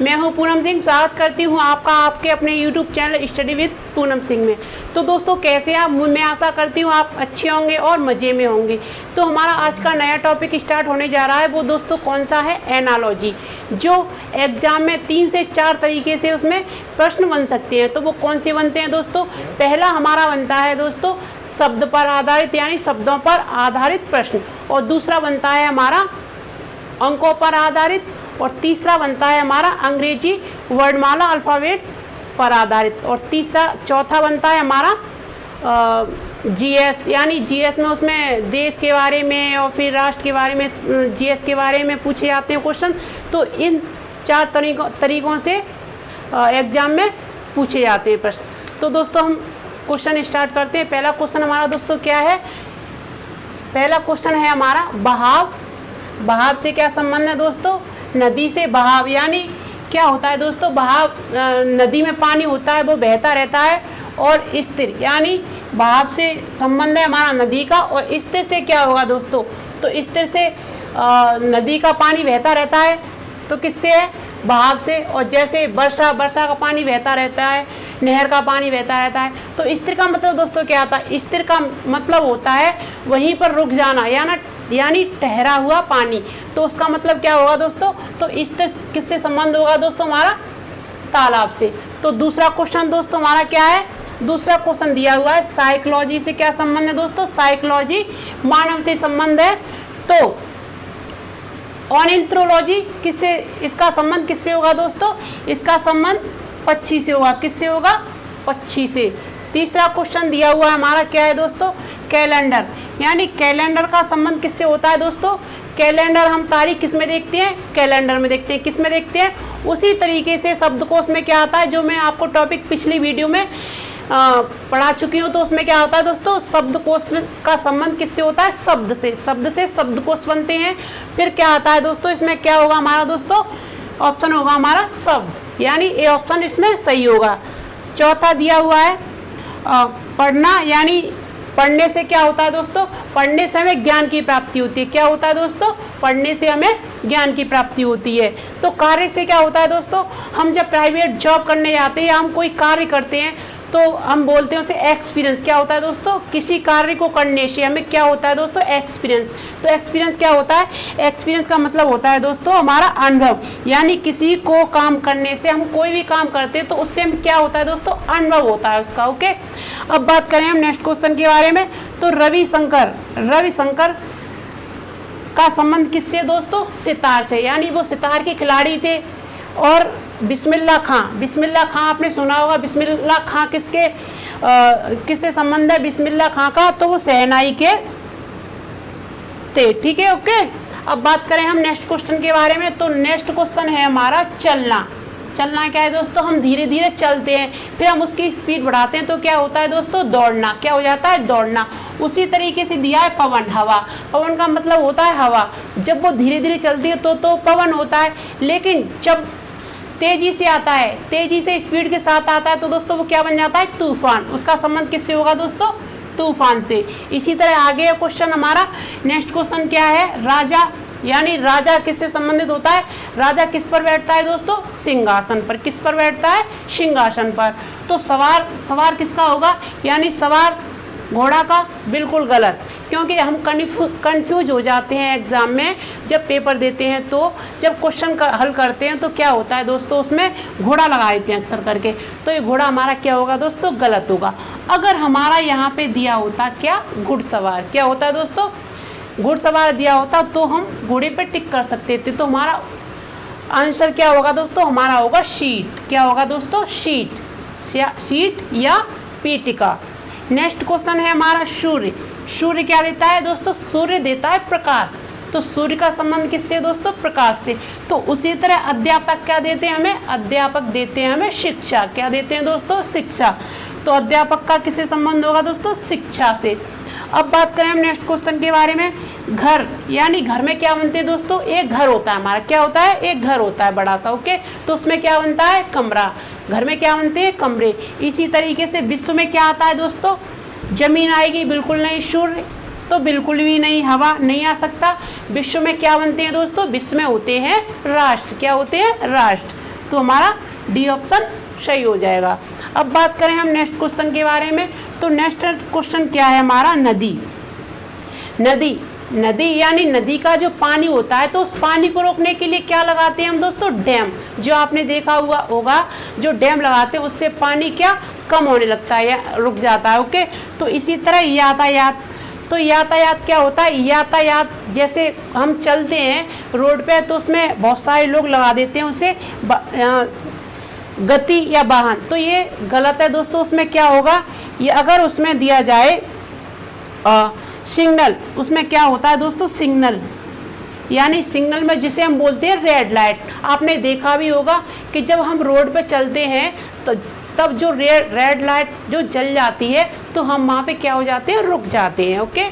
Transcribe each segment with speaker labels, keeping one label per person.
Speaker 1: मैं हूं पूनम सिंह। स्वागत करती हूं आपका आपके अपने YouTube channel study with Poonam Singh में। तो दोस्तों कैसे आप, मैं आशा करती हूं आप अच्छे होंगे और मज़े में होंगे। तो हमारा आज का नया टॉपिक स्टार्ट होने जा रहा है, वो दोस्तों कौन सा है, एनालॉजी, जो एग्जाम में 3 से 4 तरीके से उसमें प्रश्न बन सकते हैं। तो वो कौन से बनते हैं दोस्तों? पहला हमारा बनता है दोस्तों शब्द पर आधारित यानी शब्दों पर आधारित प्रश्न, और दूसरा बनता है हमारा अंकों पर आधारित, और तीसरा बनता है हमारा अंग्रेजी वर्णमाला अल्फ़ाबेट पर आधारित, और चौथा बनता है हमारा जीएस, यानी जीएस में उसमें देश के बारे में और फिर राष्ट्र के बारे में, जीएस के बारे में पूछे जाते हैं क्वेश्चन। तो इन 4 तरीकों से एग्जाम में पूछे जाते हैं प्रश्न। तो दोस्तों हम क्वेश्चन स्टार्ट करते हैं। पहला क्वेश्चन हमारा दोस्तों क्या है? पहला क्वेश्चन है हमारा बहाव। बहाव से क्या संबंध है दोस्तों? नदी से बहाव, यानी क्या होता है दोस्तों? बहाव, नदी में पानी होता है वो बहता रहता है, और स्थिर यानी बहाव से संबंध है हमारा नदी का, और स्थिर से क्या होगा दोस्तों? तो स्थिर से नदी का पानी बहता रहता है, तो किससे है? बहाव से। और जैसे वर्षा का पानी बहता रहता है, नहर का पानी बहता रहता है। तो स्थिर का मतलब दोस्तों क्या आता है? स्थिर का मतलब होता है वहीं पर रुक जाना, यानी ठहरा हुआ पानी। तो उसका मतलब क्या होगा दोस्तों? तो स्थिर किससे संबंध होगा दोस्तों? हमारा तालाब से। तो दूसरा क्वेश्चन दोस्तों हमारा क्या है? दूसरा क्वेश्चन दिया हुआ है साइकोलॉजी से क्या संबंध है दोस्तों? साइकोलॉजी मानव से संबंध है। तो ऑर्निथोलॉजी किससे, इसका संबंध किससे होगा दोस्तों? इसका संबंध पक्षी से होगा। किससे होगा? पक्षी से। तीसरा क्वेश्चन दिया हुआ है हमारा क्या है दोस्तों? कैलेंडर, यानी कैलेंडर का संबंध किससे होता है दोस्तों? कैलेंडर हम तारीख किस में देखते हैं? कैलेंडर में देखते हैं। किस में देखते हैं? उसी तरीके से शब्दकोश में क्या आता है, जो मैं आपको टॉपिक पिछली वीडियो में पढ़ा चुकी हूँ। तो उसमें क्या होता है दोस्तों? शब्दकोश का संबंध किससे होता है? शब्द से। शब्द से शब्दकोश बनते हैं। फिर क्या आता है दोस्तों? इसमें क्या होगा हमारा दोस्तों? ऑप्शन होगा हमारा शब्द, यानी ए ऑप्शन इसमें सही होगा। चौथा दिया हुआ है पढ़ना, यानी पढ़ने से क्या होता है दोस्तों? पढ़ने से हमें ज्ञान की प्राप्ति होती है। क्या होता है दोस्तों? पढ़ने से हमें ज्ञान की प्राप्ति होती है। तो कार्य से क्या होता है दोस्तों? हम जब प्राइवेट जॉब करने जाते हैं या हम कोई कार्य करते हैं तो हम बोलते हैं उसे एक्सपीरियंस। क्या होता है दोस्तों? किसी कार्य को करने से हमें क्या होता है दोस्तों? एक्सपीरियंस। तो एक्सपीरियंस क्या होता है? एक्सपीरियंस का मतलब होता है दोस्तों हमारा अनुभव, यानी किसी को काम करने से, हम कोई भी काम करते हैं तो उससे हम क्या होता है दोस्तों? अनुभव होता है उसका। ओके, अब बात करें हम नेक्स्ट क्वेश्चन के बारे में। तो रविशंकर का संबंध किससे दोस्तों? सितार से, यानी वो सितार के खिलाड़ी थे। और बिस्मिल्लाह खां आपने सुना होगा। बिस्मिल्लाह खां किससे संबंध है बिस्मिल्लाह खां का? तो वो शहनाई के थे। ठीक है, ओके। अब बात करें हम नेक्स्ट क्वेश्चन के बारे में। तो नेक्स्ट क्वेश्चन है हमारा चलना। चलना क्या है दोस्तों? हम धीरे धीरे चलते हैं, फिर हम उसकी स्पीड बढ़ाते हैं, तो क्या होता है दोस्तों? दौड़ना। क्या हो जाता है? दौड़ना। उसी तरीके से दिया है पवन, हवा। पवन का मतलब होता है हवा। जब वो धीरे धीरे चलती है तो पवन होता है, लेकिन जब तेजी से आता है, तेजी से स्पीड के साथ आता है, तो दोस्तों वो क्या बन जाता है? तूफान। उसका संबंध किससे होगा दोस्तों? तूफान से। इसी तरह आगे क्वेश्चन हमारा नेक्स्ट क्वेश्चन क्या है? राजा, यानी राजा किससे संबंधित होता है? राजा किस पर बैठता है दोस्तों? सिंहासन पर। किस पर बैठता है? सिंहासन पर। तो सवार किसका होगा? यानी सवार घोड़ा का। बिल्कुल गलत, क्योंकि हम कंफ्यूज हो जाते हैं एग्जाम में जब पेपर देते हैं। तो जब क्वेश्चन हल करते हैं तो क्या होता है दोस्तों? उसमें घोड़ा लगा देते हैं अक्सर करके। तो ये घोड़ा हमारा क्या होगा दोस्तों? गलत होगा। अगर हमारा यहाँ पे दिया होता क्या? घुड़सवार। क्या होता है दोस्तों? घुड़सवार दिया होता तो हम घोड़े पे टिक कर सकते थे। तो हमारा आंसर क्या होगा दोस्तों? हमारा होगा शीट। क्या होगा दोस्तों? शीट या पीटिका। नेक्स्ट क्वेश्चन है हमारा सूर्य। सूर्य क्या देता है दोस्तों? सूर्य देता है प्रकाश। तो सूर्य का संबंध किससे दोस्तों? प्रकाश से। तो उसी तरह अध्यापक क्या देते हैं हमें? अध्यापक देते हैं हमें शिक्षा। क्या देते हैं दोस्तों? शिक्षा। तो अध्यापक का किससे संबंध होगा दोस्तों? शिक्षा से। अब बात करें हम नेक्स्ट क्वेश्चन के बारे में। घर, यानी घर में क्या बनते हैं दोस्तों? एक घर होता है हमारा। क्या होता है? एक घर होता है बड़ा सा। ओके, तो उसमें क्या बनता है? कमरा। घर में क्या बनते हैं? कमरे। इसी तरीके से विश्व में क्या आता है दोस्तों? जमीन आएगी? बिल्कुल नहीं। सूर्य तो बिल्कुल भी नहीं, हवा नहीं आ सकता। विश्व में क्या बनते हैं दोस्तों? विश्व में होते हैं राष्ट्र। क्या होते हैं? राष्ट्र। तो हमारा डी ऑप्शन सही हो जाएगा। अब बात करें हम नेक्स्ट क्वेश्चन के बारे में, तो नेक्स्ट क्वेश्चन क्या है हमारा, नदी। नदी नदी यानी नदी का जो पानी होता है, तो उस पानी को रोकने के लिए क्या लगाते हैं हम दोस्तों, डैम। जो आपने देखा हुआ होगा, जो डैम लगाते हैं उससे पानी क्या कम होने लगता है या रुक जाता है। ओके, तो इसी तरह यातायात, तो यातायात क्या होता है, यातायात जैसे हम चलते हैं रोड पे तो उसमें बहुत सारे लोग लगा देते हैं उसे गति या वाहन, तो ये गलत है दोस्तों। उसमें क्या होगा, ये अगर उसमें दिया जाए सिग्नल, उसमें क्या होता है दोस्तों, सिग्नल, यानी सिग्नल में जिसे हम बोलते हैं रेड लाइट। आपने देखा भी होगा कि जब हम रोड पे चलते हैं तो तब जो रेड लाइट जो जल जाती है तो हम वहाँ पे क्या हो जाते हैं, रुक जाते हैं। ओके,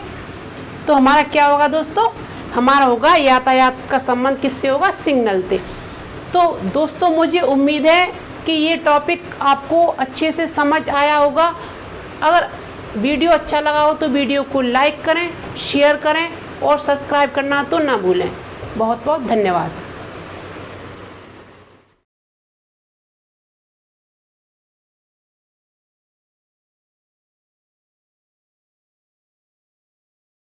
Speaker 1: तो हमारा क्या होगा दोस्तों, हमारा होगा यातायात का संबंध किससे होगा, सिग्नल से। तो दोस्तों मुझे उम्मीद है कि ये टॉपिक आपको अच्छे से समझ आया होगा। अगर वीडियो अच्छा लगा हो तो वीडियो को लाइक करें, शेयर करें और सब्सक्राइब करना तो ना भूलें। बहुत बहुत धन्यवाद।